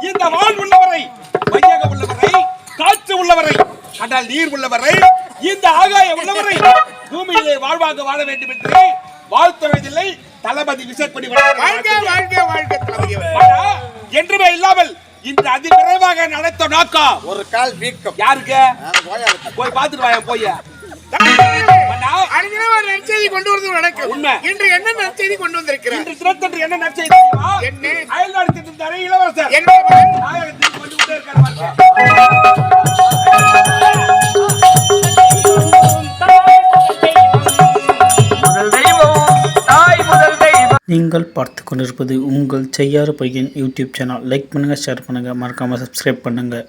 இந்த வாழ் உள்ளவரை, வையகம் உள்ளவரை, காற்று உள்ளவரை, கடல் நீர் உள்ளவரை, இந்த ஆகாயம் உள்ளவரை பூமியிலே வாழ்வாக வாழ வேண்டும் என்று வாழ்த்துவதில்லை தளபதி விசைப்படி என்றுமே இல்லாமல் இன்று அதிவிரைவாக நடத்த நோக்கம் ஒரு கால் வீக்கம். யாருக்கு? போய் பார்த்துட்டு வாங்க. போய் நற்செய்தி கொண்டு வருவது நடக்கும். உண்மை. இன்று என்ன நற்செய்தி கொண்டு வந்திருக்கிறார்? இன்று தினத்தன்று என்ன நற்செய்தி? என்ன? அயல்நாடு திட்டத்தாரே இளவரசர் என்ன நாயகத்துக்கு கொண்டு விட்டே இருக்கார். நீங்கள் பார்த்து கொண்டிருப்பது உங்கள் செய்யாறு பையன் யூடியூப் சேனல். லைக் பண்ணுங்கள், ஷேர் பண்ணுங்கள், மறக்காமல் சப்ஸ்கிரைப் பண்ணுங்கள்.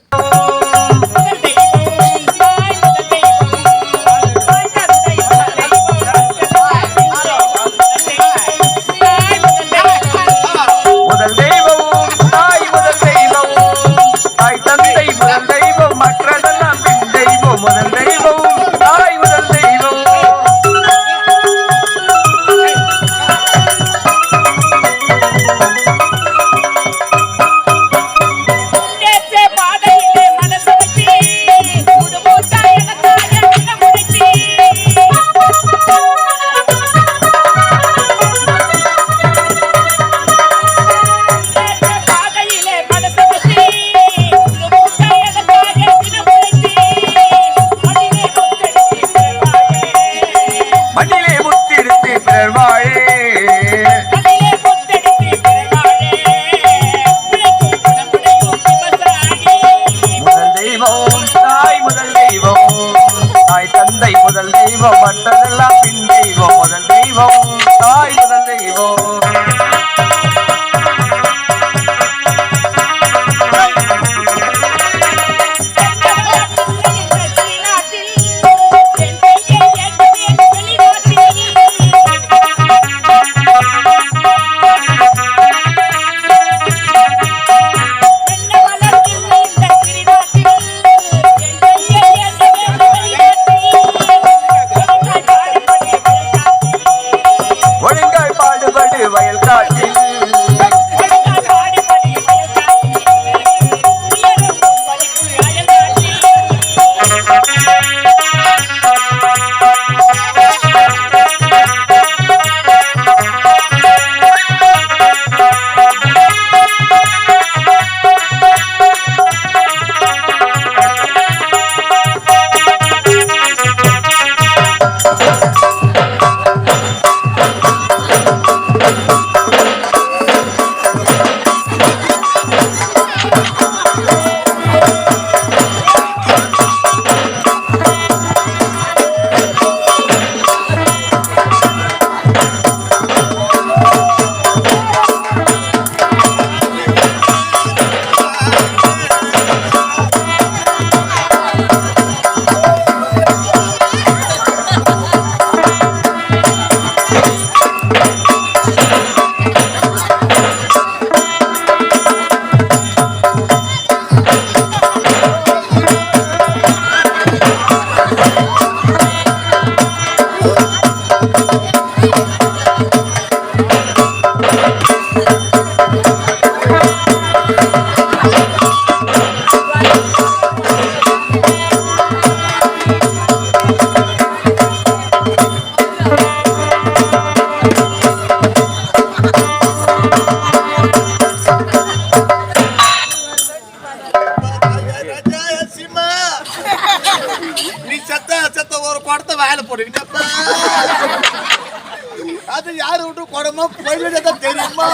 அது யாரு விட்டு குடமா போயிட்டு தெரியுமா?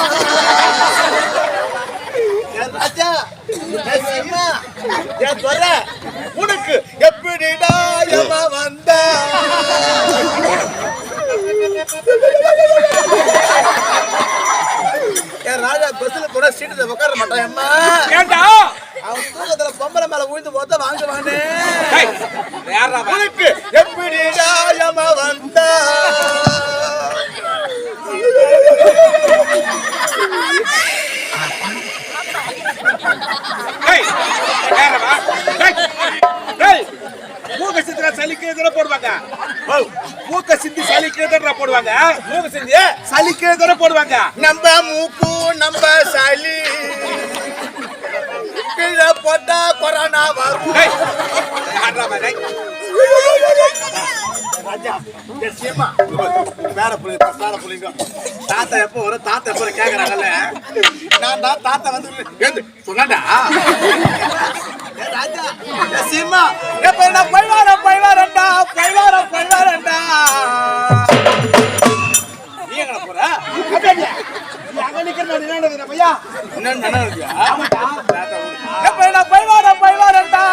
ராஜா உனக்கு எப்படிடா வந்த ராஜா பஸ்ல கூட சீட்டு உட்கார மாட்டான். அவன் தூக்கத்துல பொம்பளை மேல உழுந்து போத்த வாங்குவானே. உனக்கு எப்படிடா வந்த சலிக்கு போடுவாங்க. மூக்க சிந்தி சளிக்கே தான போடுவாங்க. மூக்கு செஞ்சு சளிக்கே தான போடுவாங்க. நம்ம மூக்கு நம்ம சளி கீழே போட்டா கொரோனா வரும். டேய், யார்றா பாரு? ராஜா சீமா வேற புள்ளிங்க தாத்தா எப்போ வரும் தாத்தா எப்போ கேக்குறாங்கல்ல நான் தான் தாத்தா வந்து சொன்னாடா ராஜா சீமா எப்ப நான் பைவாரண்டா நீ எங்க போற அங்க நிக்கிற நினைக்கிறேன் பையா. என்ன நினைக்கியா எப்ப நான் பைவாரண்டா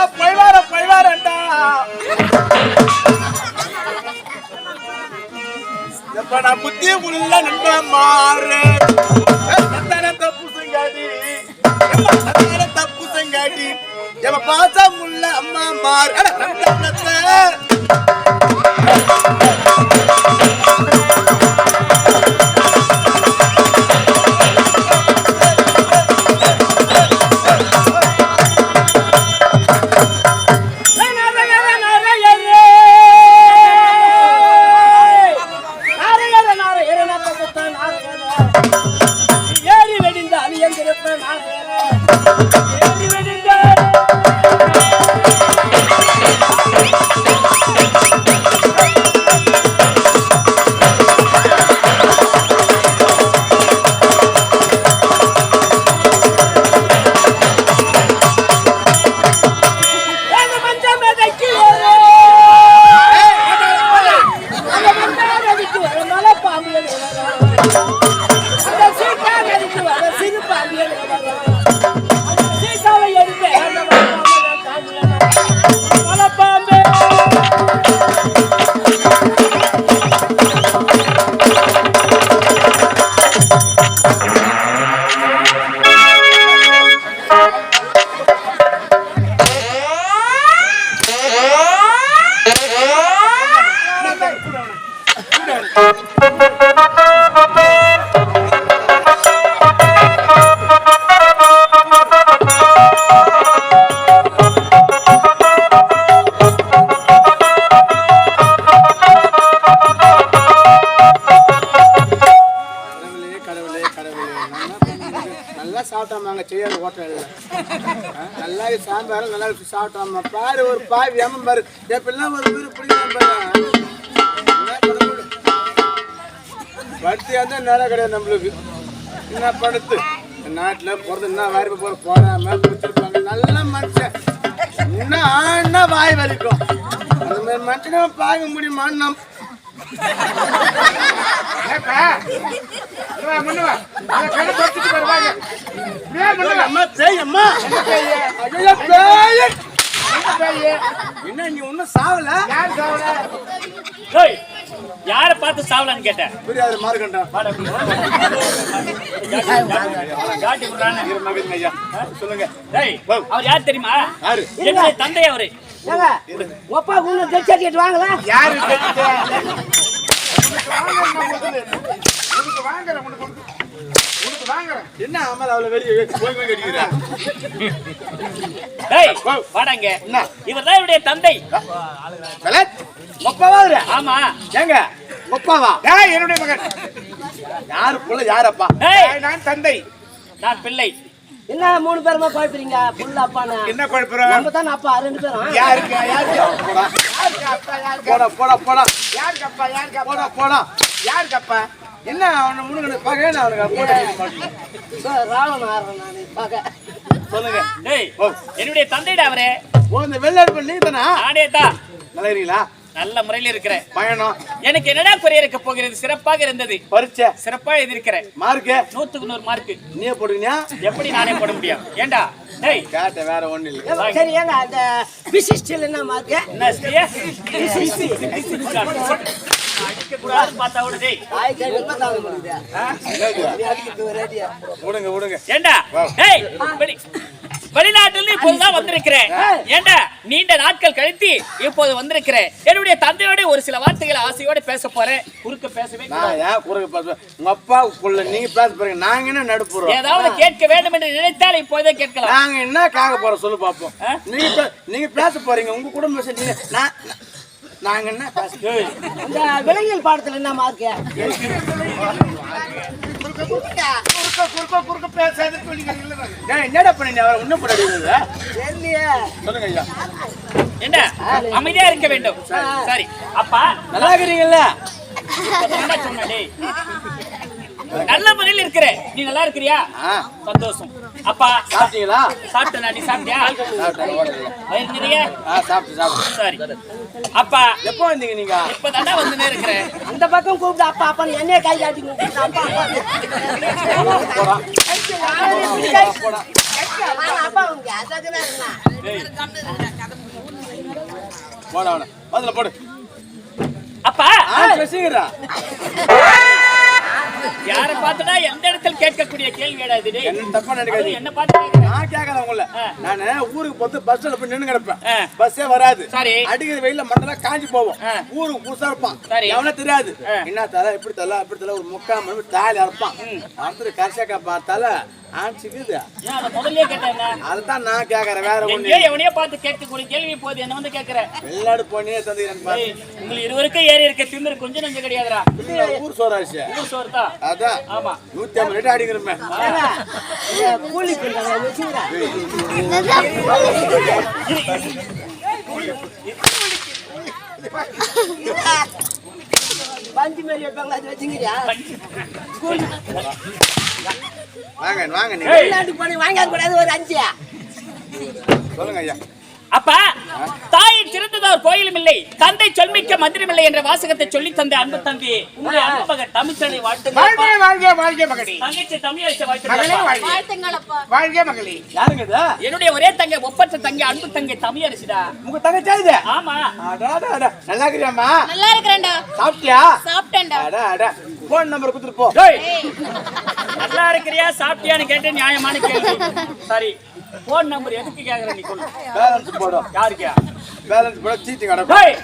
எப்ப நான் புத்தி உள்ள நண்ப மாறு தப்பு செங்காடி எவ பாசம் உள்ள அம்மா மாறு நல்லா சாப்பிட்டோம் செய்யாத ஹோட்டல் நல்லா சாம்பார் நல்லா சாப்பிட்டோம் பாரு ஒரு பாவி ஏமன் பாரு எப்பெல்லாம் ஒரு வீடு பிடிக்கும் படுத்தியா இருந்தா நேரம் கிடையாது நம்மளுக்கு என்ன படுத்து நாட்டில் பிறந்து என்ன வாரி போடாம பிடிச்சிருப்பாங்க நல்ல மனுஷன் என்ன வாய் வலிக்கும் அந்த மாதிரி மனுஷனை பார்க்க முடியுமான்னு நம் என்ன நீ ஒன்னும் சாவல யார பார்த்து சாவலான்னு கேட்டேன். புரியாது மார்க்கண்டா சொல்லுங்க. அவர் யார் தெரியுமா? என்னுடைய தந்தை அவரு. ஒப்பா உங்க கட்சி வாங்கலாம் யாரு என்ன அம்மா அவளை வெளியே கட்டிக்கிறா வாடாங்க. இவர்தான் என்னுடைய தந்தை. ஒப்பாவா? ஆமா. ஏங்க ஒப்பாவா? என்னுடைய மகன். யாரு புள்ள யாரப்பா? நான் தந்தை, நான் பிள்ளை. என்ன 3 பேருமா குழப்பறீங்க? புள்ள அப்பானா என்ன குழப்பறோம்? நம்ம தான் அப்பா 2 பேரும். யாருக்கு போடா போடா போடா போடா யாருக்கு அப்பா? யாருக்கு போடா போடா யாருக்கு அப்பா? என்ன அவனை முன்னுக்கு பகைன்னு அவனுக்கு ராவண ஆடுறேன் நான் பகை. சொல்லுங்க. என்னுடைய தந்தைடா அவரே. இந்த வெள்ளாடு நீ தானா? நானே தான். நல்லா இருக்கீங்களா? நல்ல முறையில் இருக்கிறேன். பயணம் எனக்கு என்னடா குறைய இருக்க போகிறது? சிறப்பாக இருந்தது. பரீட்சை சிறப்பா எழுதியிருக்கிறேன். மார்க்கு 100க்கு 100 மார்க். நீயே போடுவீங்க? எப்படி நானே போட முடியும்? ஏண்டா டேய் கேட்ட வேற ஒண்ணு இல்ல. சரி ஏங்க அந்த விசிஷ்டில் என்ன மார்க்? என்ன ஸ்ரீயா? அடிக்க கூடாது பார்த்தா விடு டேய். ஆய் கேட்க தாங்க முடியுது. நீ அடிக்கு ரெடியா? விடுங்க ஏண்டா டேய் வெளிநாட்டிலிருந்து இப்போதுதான் வந்திருக்கிறேன். ஏண்டா நீண்ட நாட்கள் கழித்து இப்போது வந்திருக்கிறேன். என்னுடைய தந்தையோட ஒரு சில வார்த்தைகளை ஆசையோட பேச போறேன். குறுக்க பேசவே நான் ஏன் குறுக்க பேசுவேன்? உங்க அப்பா புள்ள நீங்க பேச போறீங்க, நாங்க என்ன நடுப்புறோம்? ஏதாவது கேட்க வேண்டும் என்று நினைத்தால் இப்போதே கேட்கலாம். நாங்க என்ன காக போறோம் சொல்லு பாப்போம். நீங்க பேச போறீங்க, உங்க குடும்பம் நான் நாங்க என்ன அந்த விலங்கியல் பாடத்துல என்ன மார்க்கு? குறுக்க பேசாத சொல்லிக்கிறீங்களா? ஏய், என்னடா பண்ணி அவரை இன்னும் போட அடிக்கிறீங்க? தெரியலையே. சொல்லுங்க ஐயா. என்ன அமைதியா இருக்க வேண்டும். சரி அப்பா நல்லா இருக்கிறீங்கல்ல? என்ன சொன்ன டேய்? நல்ல முறையில் இருக்கிற நீ நல்லா இருக்கிறியா? சந்தோஷம். அப்பா சாப்பிட்டீங்களா? சாப்பிட்டேன். நீ சாப்பிட்டியா? வயிறு நிறைய? சாப்பிட்டு. சரி அப்பா எப்போ வந்தீங்க நீங்க? இப்பதாண்டா வந்துனே இருக்கிறேன். அந்த பக்கம் கூப்பிட்டு அப்பா அப்பா என்னைய கை காட்டி கூப்பிட்டு அப்பா அப்பா. அப்பா உங்க அதாச்சும் இருந்தா. போடா முதல்ல போடு. அப்பா பேசுகிறா யாரை பார்த்துடா எந்த இடத்துல கேட்கக்கூடிய கேள்விடா இது டேய்? என்ன தப்பா நினைக்காதீங்க. என்ன பார்த்து கேக்குற? நான் கேட்கல உங்கள. நானு ஊருக்கு போட்டு பஸ் ஸ்டாண்ட்ல போய் நின்னு கிடப்பேன். ஆ. பஸ்ஸே வராது. சரி. அடிக்கிற வெயில்ல மண்டல காஞ்சி போவோம். ஆ. ஊருக்கு புதுசா இருப்பான். சரி. எவனே தெரியாது. ஆ. என்ன தல இப்படி தல அப்படி தல ஒரு முக்கா மணி தாலி அறுப்பான். அடுத்து கர்ஷக பார்த்தால ஆஞ்சிக்குது. ஏன் அத முதல்லயே கேட்டேன்னா? அதுதான் நான் கேக்குறேன். வேற ஒண்ணு எங்கேயோ எவனையோ பார்த்து கேட்கக்கூடிய கேள்வி போது என்ன வந்து கேக்குற? வெளிநாடு போனே தந்துக்கிறேன் பாரு. ஏய், உங்களுக்கு இருவருக்கும் ஏறி இருக்க திமிரு கொஞ்சம் நஞ்சம் கிடையாதுடா. ஊர் சோறாச்சு. ஊர் சோறு தான். அதான் ஆமா. 150 லிட்டர் அடிக்கிறோமே. கூலி பண்றாங்க வச்சுக்கிறா. பஞ்சு மாதிரி வைப்பாங்களா அது வச்சுக்கிறியா? வாங்க நீங்க. வெளிநாட்டுக்கு போய் வாங்காது கூடாது ஒரு 5. சொல்லுங்க ஐயா. அப்பா தாயை சிறந்ததோர் கோயிலும் இல்லை, தந்தை சொல்மிக்க மந்திரம் இல்லை என்ற வாசகத்தை சொல்லி தந்த அன்பு தம்பி உங்களுடைய அன்பு மகன் தமிழ்ச்சனை வாழ்க மகளே. தங்கச்சி தமிழ் மகளே வாழ்த்து. வாழ்க மகளே. யாருங்க இது? என்னுடைய ஒரே தங்கை ஒப்பற்ற தங்கை அன்பு தங்கை தமிழரசிடா. உங்க தங்கச்சா இது? ஆமா. நல்லா இருக்கிறியாமா? நல்லா இருக்கிறேன்டா. சாப்பிட்டியா? சாப்பிட்டேன்டா. போன் நம்பர் கொடுத்துட்டு போ. டேய், நல்லா இருக்கிறியா சாப்பிட்டியான்னு கேட்டு நியாயமான கேள்வி. சரி போன் நம்பர் எதுக்கு கேக்குற நீ சொல்லு. பேலன்ஸ் போடும். யாருக்கியா? பேலன்ஸ் போட சீட்டு கிடக்கும். டேய்,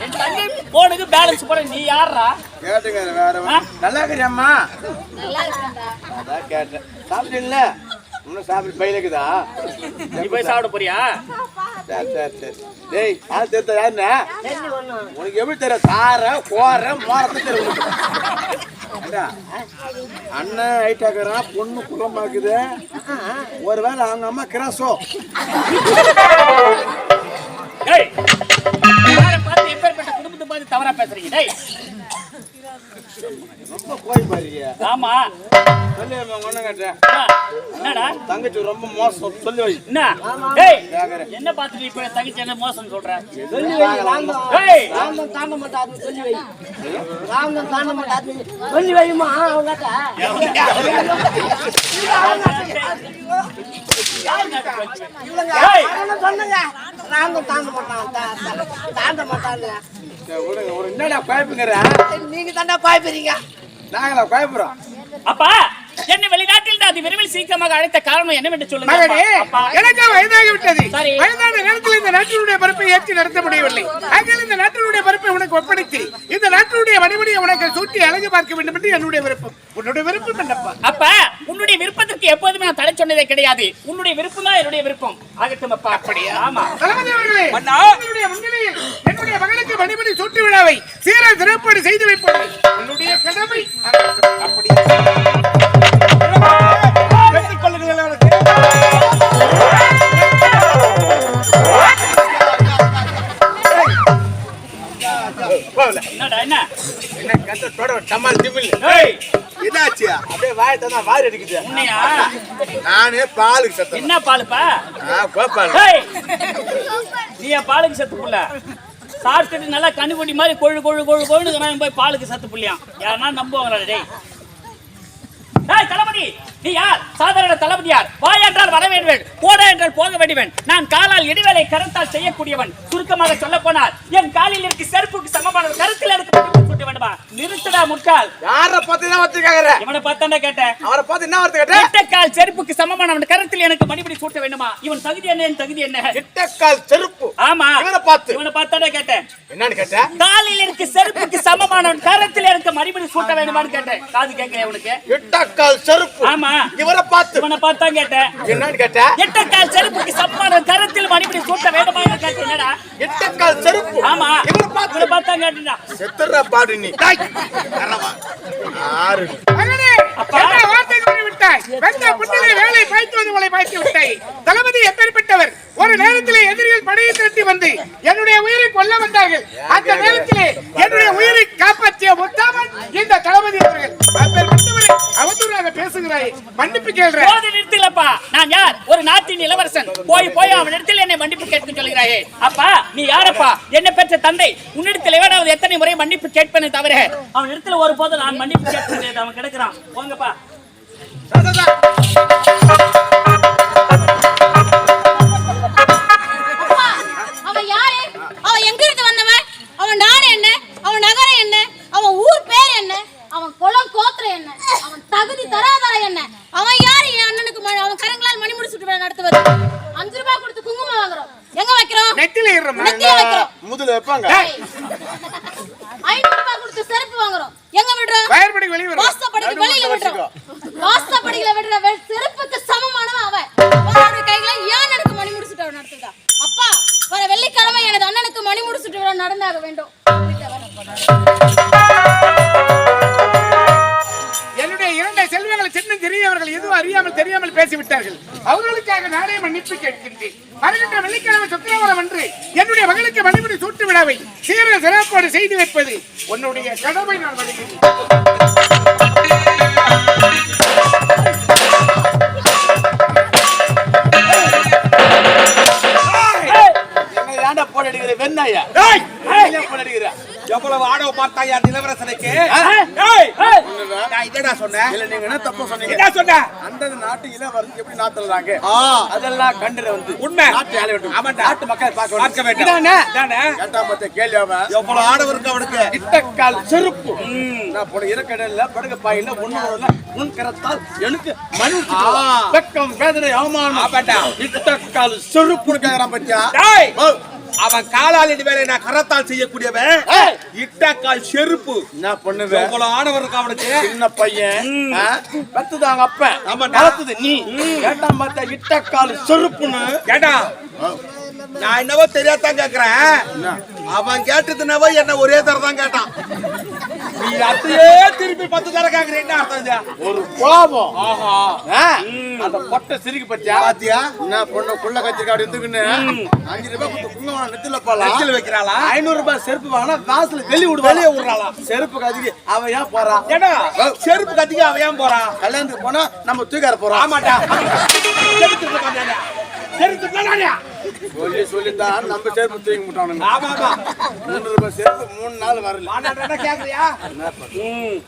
என் தங்கை போனுக்கு பேலன்ஸ் போட நீ யாரா? கேட்டுங்க வேற நல்லா இருக்கிறியாம்மா? நல்லா இருக்கிறேன்டா. அதான் கேட்டேன். சாப்பிட்டீங்களா? இன்னும் சாப்பிட்டு பயிலுக்குதா? நீ போய் சாப்பிட போறியா? சரி. டேய் யார் தெரியுதா யாருன்னு? உனக்கு எப்படி தெரியும்? சார கோர மோரத்தை தெரியும். அண்ணன் ஹைட்டாக்குறான், பொண்ணு குளமாக்குது. ஒருவேளை அவங்க அம்மா கிராசோ. டேய், யாரை பார்த்து எப்பேற்பட்ட குடும்பத்தை பார்த்து தவறா பேசுறீங்க? டேய், ரொம்ப கோய் பாருங்க. ஆமா. சொல்லி ஒண்ணு கேட்டேன். என்னடா தங்கச்சி ரொம்ப மோசம் சொல்லி வை. என்ன? டேய், என்ன பார்த்துட்டு இப்ப என் தங்கச்சி என்ன மோசம் சொல்ற? சொல்லி வை. டேய், ராமன் தாண்ட மாட்டாது சொல்லி வை. ராமன் தாண்ட மாட்டாது சொல்லி வைமா அவங்கட்ட. டேய், சொன்னங்க ராமன் தாண்ட மாட்டான் தாண்ட மாட்டாங்க. ஒரு என்னடா குழப்புங்கிற? நீங்க தாண்டா பாய்ப்பீங்க. நாங்களா குழப்புறோம்? அப்பா என்னை வெளிநாட்டில் தான் விரைவில் சீக்கிரமாக அழைத்த காரணம் என்னவென்று சொல்லுங்க. மகனே, அப்பா. எனக்கு வயதாகி விட்டது. சரி. வயதான நேரத்தில் இந்த நாட்டினுடைய பொறுப்பை ஏற்று நடத்த முடியவில்லை. ஆகையால் இந்த நாட்டினுடைய பொறுப்பை உனக்கு ஒப்படைத்து இந்த நாட்டினுடைய மணிமணியை உனக்கு சூட்டி அழகு பார்க்க வேண்டும் என்று என்னுடைய விருப்பம். உன்னுடைய விருப்பம் என்னப்பா? அப்பா உன்னுடைய விருப்பத்திற்கு எப்போதுமே நான் தடை சொன்னதே கிடையாது. உன்னுடைய விருப்பம் தான் என்னுடைய விருப்பம். ஆகட்டும் அப்பா. அப்படியா? ஆமா. தளபதி அவர்களே, மன்னா. உங்களுடைய முன்னிலையில் என்னுடைய மகனுக்கு மணிமணி சூட்டி விழாவை சீர சிறப்பாடு செய்து வைப்பது என்னுடைய கடமை. அப்படி பெற்றுக் கொள்ளுங்கள் அவருக்கு. என்னடா என்ன? என்ன கத்த தொட டமால் திமில். ஏய், இதாச்சு அப்படியே வாயை தந்தா வாரி அடிக்குது. உன்னையா? நானே பாலுக்கு சத்தம். என்ன பாலுப்பா? கோபால். ஏய், நீ என் பாலுக்கு சத்து புள்ள சாப்பிட்டுட்டு நல்லா கண்ணுக்குட்டி மாதிரி கொழு கொழு கொழு கொழுன்னு நான் போய் பாலுக்கு சத்து புள்ளியான் யாருன்னா நம்புவாங்களா? டேய் ஏய் தளபதி, நீ யார்? சாதாரண தளபதி யார்? வா என்றால் வர வேண்டுவன், போட என்றால் போக வேண்டுவன். நான் காலால் இடிவேலை கரத்தால் செய்யக்கூடியவன். சுருக்கமாக சொல்ல போனால் என் காலில் இருக்கு செருப்புக்கு சமமான கருத்தில் எடுக்க வேண்டுமா? நிறுத்தடா முட்டாள். யார பார்த்து என்ன வார்த்தை கேக்குற? இவனை பார்த்தாண்டா கேட்டேன். அவரை பார்த்து என்ன வார்த்தை கேட்ட? எட்டக்கால் செருப்புக்கு சமமானவன் கருத்தில் எனக்கு மணிபடி சூட்ட வேண்டுமா? இவன் தகுதி என்ன? என் தகுதி என்ன? எட்டக்கால் செருப்பு. ஆமா, இவனை பார்த்து இவனை பார்த்தாண்டா கேட்டேன். என்னன்னு கேட்ட? காலில் இருக்கு செருப்புக்கு சமமானவன் கரத்தில் எனக்கு மறுபடியும் சூட்ட வேண்டுமான்னு கேட்டேன். காது கேட்கல உனக்கு? எட்டக்கால் செருப்பு. ஆமா, இவரை பார்த்து இவனை பார்த்தா கேட்டேன். என்னன்னு கேட்ட? எட்டக்கால் செருப்புக்கு சம்மானம் கரத்தில் மறுபடியும் சூட்ட வேண்டுமான்னு கேட்டேன். என்னடா? எட்டக்கால் செருப்பு. ஆமா, இவரை பார்த்து இவனை பார்த்தா கேட்டா. செத்துற பாடு நீ. ஆறு. மகனே, என்ன வார்த்தை கூறிவிட்டாய்? வெந்த புண்ணிலே வேலை பாய்த்து வந்து உங்களை பாய்த்து விட்டாய். தளபதி எப்பேற்பட்டவர்? ஒரு நேரத்திலே எதிரிகள் படையை திரட்டி வந்து என்னுடைய உயிரை கொல்ல வந்தார்கள். அந்த நேரத்திலே என்னுடைய உயிரை காப்பாற்றிய முத்தாமன் இந்த தளபதி அவர்கள். அப்பேற்பட்டவரை அவதூறாக பேசுகிறாய், மன்னிப்பு கேள்றேன். போது நிறுத்திலப்பா. நான் யார்? ஒரு நாட்டின் இளவரசன். போய் அவனிடத்தில் என்னை மன்னிப்பு கேட்க சொல்கிறாயே. அப்பா, நீ யாரப்பா? என்ன பெற்ற தந்தை. உன்னிடத்தில் எவனாவது எத்தனை முறை மன்னிப்பு கேட்பேனே தவிர அவன் இடத்துல ஒருபோது நான் மன்னிப்பு கேட்க அவன் கிடைக்கிறான். போங்கப்பா. அவன் யாரு? அவன் எங்க இருந்து வந்தவன்? அவன் நாடு என்ன? அவன் நகரம் என்ன? அவன் ஊர் பேர் என்ன? அவன் குலம் கோத்திரம் என்ன? அவன் தகுதி தராதரம் என்ன? அவன் யாரு? என் அண்ணனுக்கு அவன் கரங்களால் மணிமுடி சுட்டு விழா நடத்துவது. 5 ரூபாய் கொடுத்து குங்குமம் வாங்குறோம். எங்க வைக்கிறோம்? நெத்தில ஏறுறோம். நெத்தியில வைக்கிறோம். முதல்ல வைப்பாங்க. 500 ரூபாய் கொடுத்து செருப்பு வாங்குறோம். எங்க விடுறோம்? வயற்படி வெளிய வரும். வாஸ்தப்படிக்கு வெளியில விடுறோம். வாஸ்தப்படியில விடுற செருப்புக்கு சமமானவன் அவன். அவனோட கையில ஏன் எனக்கு மணி முடிச்சுட்டு அவன் நடத்துதா? அப்பா, வர வெள்ளிக்கிழமை எனது அண்ணனுக்கு மணி முடிச்சுட்டு விழா நடந்தாக வேண்டும். என்னுடைய 2 செல்வங்களை சின்ன தெரியவர்கள் எதுவும் அறியாமல் தெரியாமல் பேசிவிட்டார்கள். அவர்களுக்காக நானே மன்னிப்பு கேட்கின்றேன். வருகின்ற வெள்ளிக்கிழமை சுக்கிரவாரம் அன்று என்னுடைய மகளுக்கு மணிமுடி சூட்டு விழாவை சீர சிறப்போடு செய்து வைப்பது உன்னுடைய கடமை. நான் வருகிறேன். ஏன்டா போட அடிக்கிற வெண்ணாயா? ஏய், ஏன் போட அடிக்கிற? எவ்வளவு ஆடவ பார்த்தாயா இளவரசனுக்கு? நான் என்னடா சொன்னேன்? இல்ல, நீங்க என்ன தப்பு சொன்னீங்க? என்ன சொன்ன? அந்த நாட்டு இளவரசி எப்படி நாத்துறாங்க அதெல்லாம் கண்டுல வந்து உண்மை. நாட்டு ஆள வேண்டும். ஆமாண்டா. நாட்டு மக்கள் பார்க்க வேண்டும். இதானே? இதானே? கேட்டாம மத்த கேள்வி அவன் எவ்வளவு ஆடவ இருக்கு அவனுக்கு? இட்டக்கால் செருப்பு. நான் போட இருக்கடல்ல படுக பாயில ஒண்ணு உன் கரத்தால் எனக்கு மனு வெக்கம் வேதனை அவமானம். ஆமாண்டா. இட்டக்கால் செருப்புன்னு கேக்குறான் பத்தியா? டேய், அவன் காலால் வேலை நான் கரத்தால் செய்யக்கூடியவன். இட்டக்கால் செருப்பு. என்ன பண்ணுவேன்? எவ்வளவு ஆடவர் இருக்கு அவனுக்கு? சின்ன பையன் பெத்துதாங்க அப்ப ஆமாண்டா. வளர்த்தது நீ. கேட்டாம மத்த இட்டக்கால் செருப்புன்னு கேட்டா நான் என்னவோ தெரியாதான் கேக்குறேன். அவன் கேட்டதுனவோ என்ன ஒரே தர தான் கேட்டான். நீ அத்தையே திருப்பி 10 தர கேக்குற என்ன அர்த்தம் இது? ஒரு கோபம். ஆஹா, அந்த பொட்டை சிரிக்கு பத்தியா? பாத்தியா? என்ன பொண்ணு குள்ள கத்திரிக்காய் எடுத்துக்கின்னு 5 ரூபாய் கொடுத்து குங்குமம் நெத்தில போலாம். நெத்தில வைக்கிறாளா? 500 ரூபாய் செருப்பு வாங்கினா வாசல வெளிய விடுறாளா? செருப்பு கத்திக்கு அவ ஏன் போறா? ஏடா செருப்பு கத்திக்கு அவன் ஏன் போறான்? கல்யாணத்துக்கு போனா நம்ம தூக்கார போறோம். ஆமாடா. செருப்பு மாட்டானே. செருப்பு மாட்டானே. சொல்லிதான் நம்ம செருப்பு தூக்கி முட்டானுங்க. ஆமா ஆமா. 3 ரூபாய் செருப்பு 3 நாள் வரல. மாட்டானே கேக்குறியா?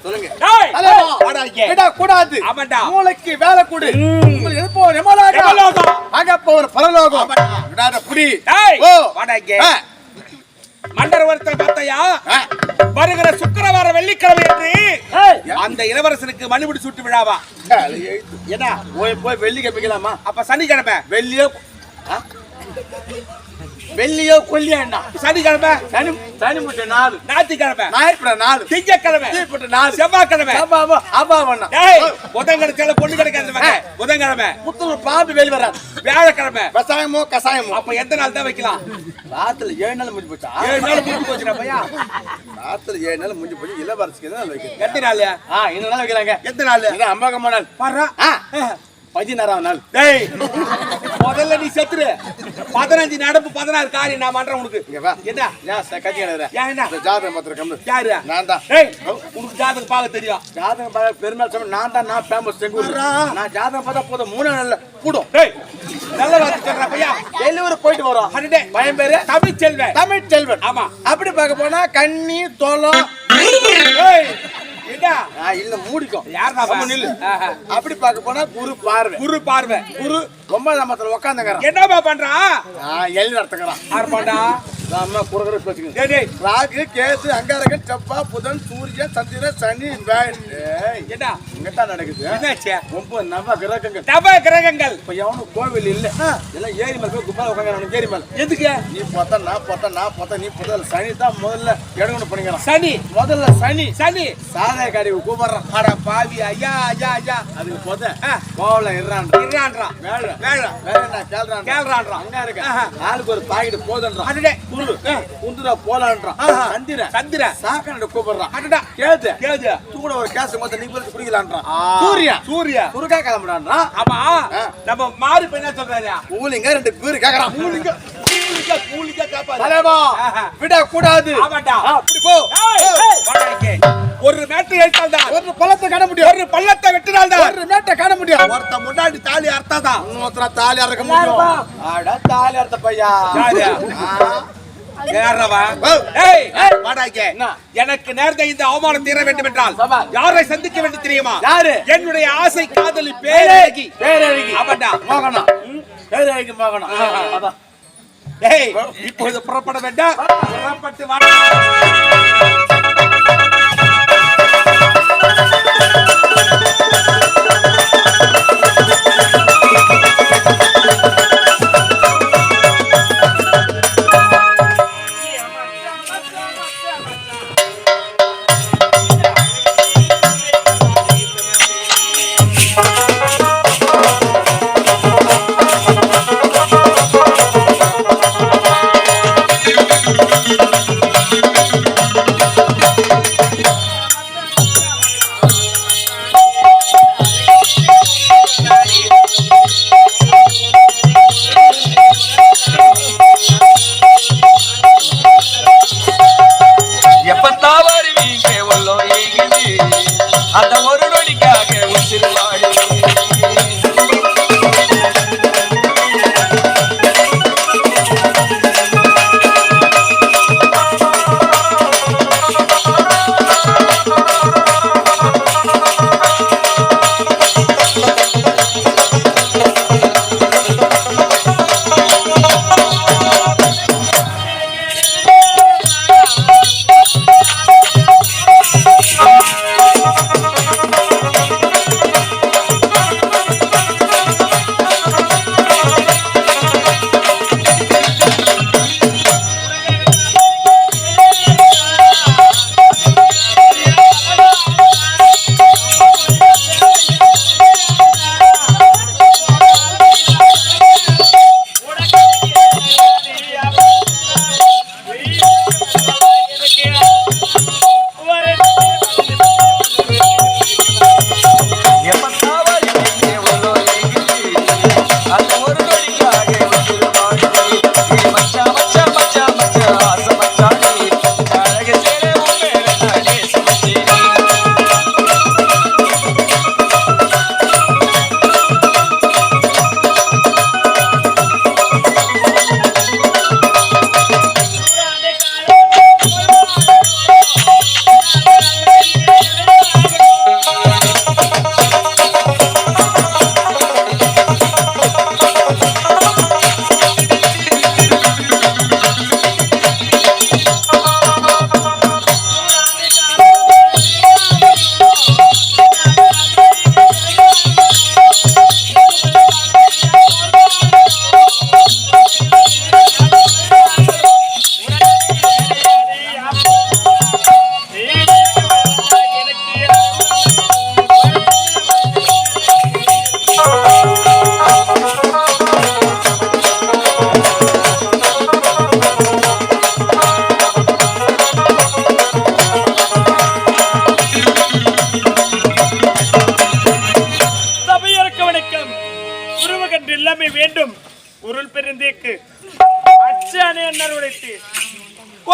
சொல்லுங்க. டேய், ஹலோ. வாடா இங்க. விட கூடாது. ஆமாடா. மூளைக்கு வேலை கொடு. உங்களுக்கு எது போற எமலோகம். ஆக போற பரலோகம். விடாத புடி. டேய், ஓ. வாடா இங்க. மண்டரவரத்தை பார்த்தையா? வருகிற சுக்கிரவார வெள்ளிக்கிழமை என்று அந்த இளவரசனுக்கு மணிமுடி சூட்டு விழாவா? என்ன போய் வெள்ளி கேட்பிக்கலாமா? அப்ப சனிக்கிழமை வெள்ளியோ கொல்லியா? சனிக்கிழமை சனி முட்டை 4 ஞாயிற்றுக்கிழமை ஞாயிற்றுக்கிழமை 4 திங்கக்கிழமை 4 செவ்வாய்க்கிழமை டேய் புதன் கிடைச்சால பொண்ணு கிடைக்காது. புதன்கிழமை புத்தூர் பாம்பு வெளி வராது. வியாழக்கிழமை கசாயமோ கசாயமோ. அப்ப எத்தனை நாள் தான் வைக்கலாம்? ராத்திரி 7 நாள் முடிஞ்சு போச்சா? 7 நாள் முடிஞ்சு போச்சுடா பையா. ராத்திரி 7 நாள் முடிஞ்சு போச்சு. இளவரசிக்கு தான் வைக்கிறேன். எத்தனை நாள்? இன்னும் நாள் வைக்கிறாங்க. எத்தனை நாள்? இது 50 நாள். பாரு. 16ஆம் நாள். டேய், முதல்ல நீ செத்துரு. 15 நடப்பு 16 காரியம் நான் பண்றேன் உனக்கு. இங்க வா. என்ன? ஏன் கத்தி எழுதுற? ஏன் என்ன? இந்த ஜாதகம் பத்திரம் கம்மு. யாரு? நான் தான். டேய், உனக்கு ஜாதகம் பார்க்க தெரியும். ஜாதகம் பார்க்க பெருமாள் சாமி நான் தான். நான் ஃபேமஸ் செங்கூர். நான் ஜாதகம் பார்த்தா போதும் 3 நாள்ல கூடும். டேய், நல்ல வார்த்தை சொல்ற பையா. வெளியூர் போயிட்டு வரோம். அடடே, பையன் பேரு தமிழ் செல்வன். தமிழ் செல்வன். ஆமா. அப்படி பார்க்க போனா கண்ணி தோலம். ஏய், என்ன? இல்ல மூடிக்கும். யார்டா அவன்? அவன் நில்லு. அப்படி பார்க்க போனா குரு பார்வை. குரு பார்வை. குரு 9ஆம் இடத்துல உட்கார்ந்துங்கறான். என்னப்பா பண்றான்? எள்ளி நடத்துங்கறான். ஆர்ப்பாண்டா. அம்மா குறுகிற பேசுங்க. டேய் டேய் ராகு கேது அங்காரகன் செவ்வா புதன் சூரியன் சந்திரன் சனி என்ன இங்கத்தான் நடக்குது. என்னாச்சு 9 நவ கிரகங்கள். நவ கிரகங்கள் இப்ப எவனும் கோவில் இல்ல எல்லாம் ஏரி மேல போய் கும்பல உட்காந்து ஏரி மேல எதுக்கு நீ பார்த்தா நான் பார்த்தா நீ முதல்ல சனி தான் முதல்ல எடுக்கணும் பண்ணிக்கிறான். சனி முதல்ல சனி சனி சாராய காடி கூப்பிடுறான். அட பாவி ஐயா ஐயா ஐயா அதுக்கு போத கோவல இருறான்றான் வேலை வேலை வேலை நான் கேள்றான் கேள்றான்றான் அங்க இருக்க ஆளுக்கு ஒரு பாக்கெட் போதுன்றான். அடடே குரு குந்துரா போலான்றான். சந்திர சந்திர சாக்கடை கூப்பிடுறான். அடடா கேது கேது கூட ஒரு கேஸ் மொத்தம் நீ போய் குடிக்கலான்றான். சூர்யா சூர்யா குறுக்கா கிளம்புறான்றான். ஆமா நம்ம மாறி இப்ப என்ன சொல்றாரு ஊலிங்க 2 பேர் கேக்குறான். கூலிங்க கூலிங்க காப்பாரு தலைவா விட கூடாது. ஆமாடா அப்படி போ. வாடகைக்கு ஒரு மேட்டர் எடுத்தால்டா ஒரு பள்ளத்தை காண முடியும். ஒரு பள்ளத்தை வெட்டினால்டா ஒரு மேட்டை காண முடியும். ஒருத்த முன்னாடி தாலி அர்த்தாதான் இன்னொருத்தர தாலி அறுக்க முடியும். அட தாலி அறுத்த பையா யாரவா ஏய் வாடகைக்கு எனக்கு நேர்ந்த இந்த அவமானம் தீர வேண்டும் என்றால் யாரை சந்திக்க வேண்டும் தெரியுமா? யாரு? என்னுடைய ஆசை காதலி பேரழகி அவன்டா மோகனா பேரழகி மோகனா. அதான் ஏய் இப்போது புறப்பட வேண்டாம் புறப்பட்டு வர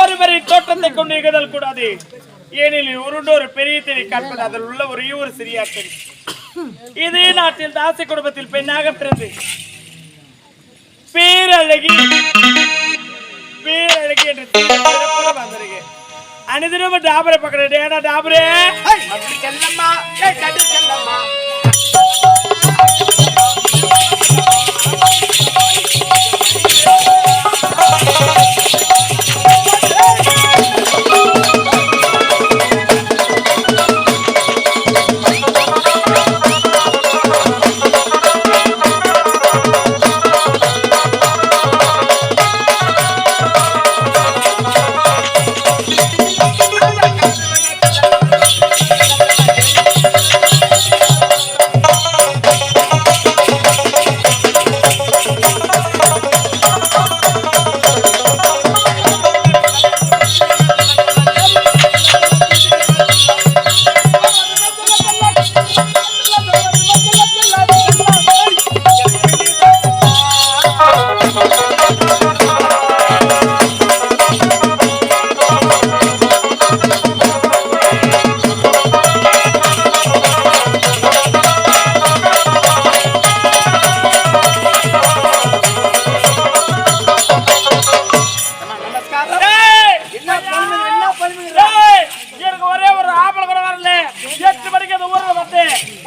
ஒருவரின் தோட்டத்தை கொண்டு இகழல் கூடாது. ஏனெனில் உருண்டோர் பெரிய தேடி காண்பது அதில் உள்ள ஒரே ஒரு சிறிய பெண். இதே நாட்டில் தாசி குடும்பத்தில் பெண்ணாக பிறந்து பேரழகி பேரழகி என்று வந்திருக்கு. அனிதினம் டாபரை பக்கத்துல ஏன்னா டாபரே அப்படி செல்லம்மா செல்லம்மா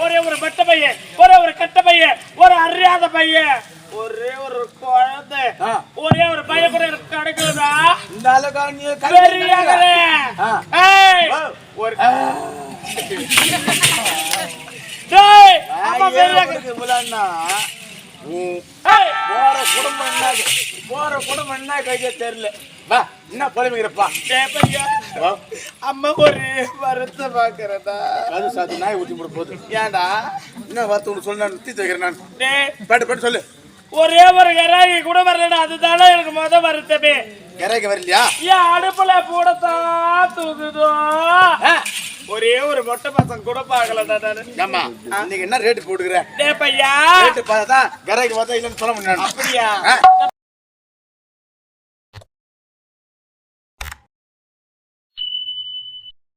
ஒரே ஒரு பட்ட பையன், ஒரே ஒரு கட்ட பையன், ஒரு அறியாத பையன், ஒரே ஒரு குழந்தை, ஒரே ஒரு பையன் கூட எனக்கு கிடைக்கலடா. இந்த அளவுக்கு நீ பெரியவரே. ஏய், ஒரு டேய், அம்மா பெரியவரே. முலான்னா ஏய், போற குடும்பம் என்ன கையே தெரியல. வா என்ன பொறுமைக்கிறப்பா. டேய் பையா, அம்மா ஒரே வரத்தை பாக்குறதா. அது சாத்து நாய் ஊற்றி போட போகுது. ஏன்டா என்ன வார்த்தை ஒன்று சொல்லு, நான் தீத்து வைக்கிறேன் நான். டேய், பாட்டு சொல்லு. ஒரே ஒரு கராகி கூட வரலடா, அதுதானே எனக்கு முத வருத்தமே. கரைக்கு வரலையா? ஏன் அடுப்புல போடத்தான் தூக்குதோ. ஒரே ஒரு மொட்டை பசங்க கூட பாக்கலடா நானு. ஏம்மா இன்னைக்கு என்ன ரேட்டு போட்டுக்கிற? டேய் பையா, ரேட்டு பார்த்தா கரைக்கு பார்த்தா இல்லைன்னு சொல்ல முடியாது. அப்படியா?